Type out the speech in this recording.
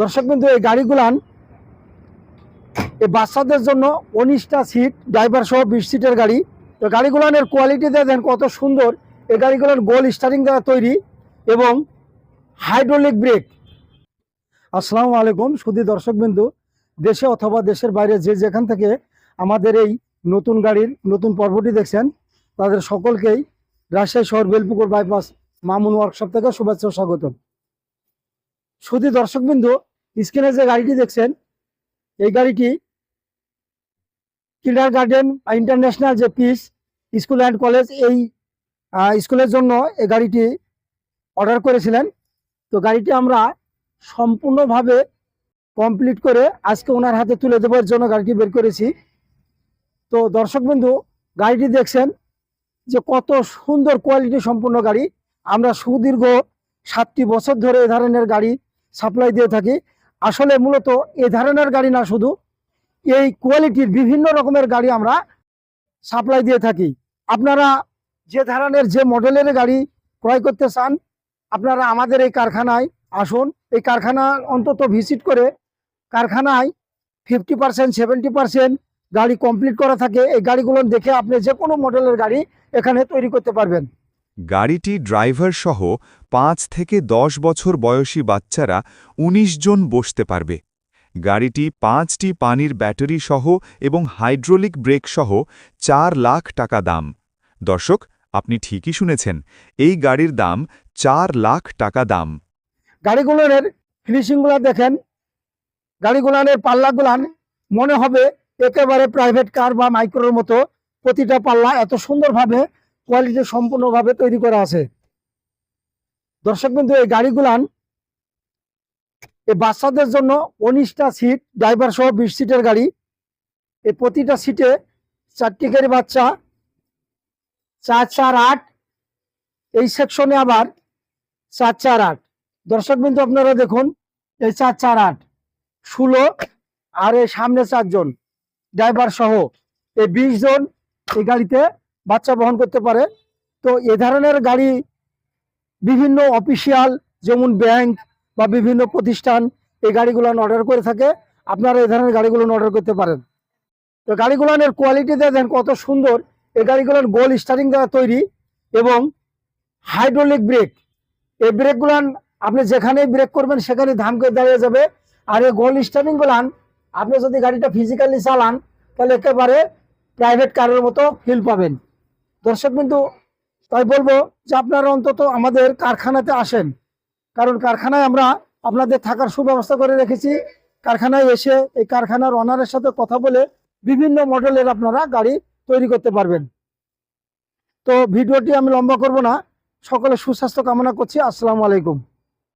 দর্শক বিন্দু, এই গাড়িগুলান এই বাচ্চাদের জন্য 19টা সিট, ড্রাইভার সহ 20 সিটের গাড়ি। তো গাড়িগুলানের কোয়ালিটি দেখেন কত সুন্দর। এই গাড়িগুলোর গোল স্টারিং দ্বারা তৈরি এবং হাইড্রোলিক ব্রেক। আসসালামু আলাইকুম সুধী দর্শক বিন্দু, দেশে অথবা দেশের বাইরে যে যেখান থেকে আমাদের এই নতুন গাড়ির নতুন পর্বটি দেখছেন, তাদের সকলকেই রাজশাহী শহর বেলপুকুর বাইপাস মামুন ওয়ার্কশপ থেকে শুভেচ্ছা ও স্বাগতম। সুধী দর্শক বিন্দু, স্ক্রিনে যে গাড়িটি দেখছেন, এই গাড়িটি কিন্ডারগার্টেন ইন্টারন্যাশনাল যে পিস স্কুল অ্যান্ড কলেজ, এই স্কুলের জন্য এই গাড়িটি অর্ডার করেছিলেন। তো গাড়িটি আমরা সম্পূর্ণভাবে কমপ্লিট করে আজকে ওনার হাতে তুলে দেওয়ার জন্য গাড়িটি বের করেছি। তো দর্শক বিন্দু, গাড়িটি দেখছেন যে কত সুন্দর কোয়ালিটি সম্পূর্ণ গাড়ি। আমরা সুদীর্ঘ 7টি বছর ধরে এ ধরনের গাড়ি সাপ্লাই দিয়ে থাকি। আসলে মূলত এ ধরনের গাড়ি না, শুধু এই কোয়ালিটির বিভিন্ন রকমের গাড়ি আমরা সাপ্লাই দিয়ে থাকি। আপনারা যে ধরনের যে মডেলের গাড়ি ক্রয় করতে চান, আপনারা আমাদের এই কারখানায় আসুন। এই কারখানা অন্তত ভিজিট করে কারখানায় 50% 70% গাড়ি কমপ্লিট করা থাকে। এই গাড়িগুলো দেখে আপনি যে কোনো মডেলের গাড়ি এখানে তৈরি করতে পারবেন। গাড়িটি ড্রাইভার সহ 5 থেকে 10 বছর বয়সী বাচ্চারা 19 জন বসতে পারবে। গাড়িটি 5টি পানির ব্যাটারি সহ এবং হাইড্রোলিক ব্রেক সহ 4 লাখ টাকা দাম। দর্শক, আপনি ঠিকই শুনেছেন, এই গাড়ির দাম 4 লাখ টাকা দাম। গাড়িগুলোর ফিনিশিংগুলো দেখেন, গাড়িগুলানের পাল্লাগুলান মনে হবে একেবারে প্রাইভেট কার বা মাইক্রোর মতো। প্রতিটা পাল্লা এত সুন্দরভাবে কোয়ালিটি সম্পূর্ণভাবে তৈরি করা আছে। দর্শক বিন্দু, এই গাড়িগুলান এই বাচ্চাদের জন্য 19টা সিট, ড্রাইভার সহ 20 সিটের গাড়ি। এই প্রতিটা সিটে 4টি করে বাচ্চা, 4 4 8, এই সেকশনে আবার 4 4 8। দর্শক বিন্দু, আপনারা দেখুন, এই 4 4 8 16, আর এই সামনে 4 জন ড্রাইভার সহ এই 20 জন এই গাড়িতে বাচ্চা বহন করতে পারে। তো এ ধরনের গাড়ি বিভিন্ন অফিসিয়াল, যেমন ব্যাংক বা বিভিন্ন প্রতিষ্ঠান এই গাড়িগুলো অর্ডার করে থাকে। আপনারা এই ধরনের গাড়িগুলো অর্ডার করতে পারেন। তো গাড়িগুলোর কোয়ালিটি দেখেন কত সুন্দর। এই গাড়িগুলোর গোল স্টারিং দ্বারা তৈরি এবং হাইড্রোলিক ব্রেক। এই ব্রেকগুলান আপনি যেখানেই ব্রেক করবেন সেখানে ধাম করে দাঁড়িয়ে যাবে। আর এই গোল স্টারিং গুলান আপনি যদি গাড়িটা ফিজিক্যালি চালান, তাহলে একেবারে প্রাইভেট কারের মতো ফিল পাবেন। দর্শক বিন্দু, তাই বলবো যে আপনারা অন্তত আমাদের কারখানাতে আসেন, কারণ কারখানায় আমরা আপনাদের থাকার সুব্যবস্থা করে রেখেছি। কারখানায় এসে এই কারখানার ওনারের সাথে কথা বলে বিভিন্ন মডেলের আপনারা গাড়ি তৈরি করতে পারবেন। তো ভিডিওটি আমি লম্বা করব না, সকলে সুস্বাস্থ্য কামনা করছি। আসসালামু আলাইকুম।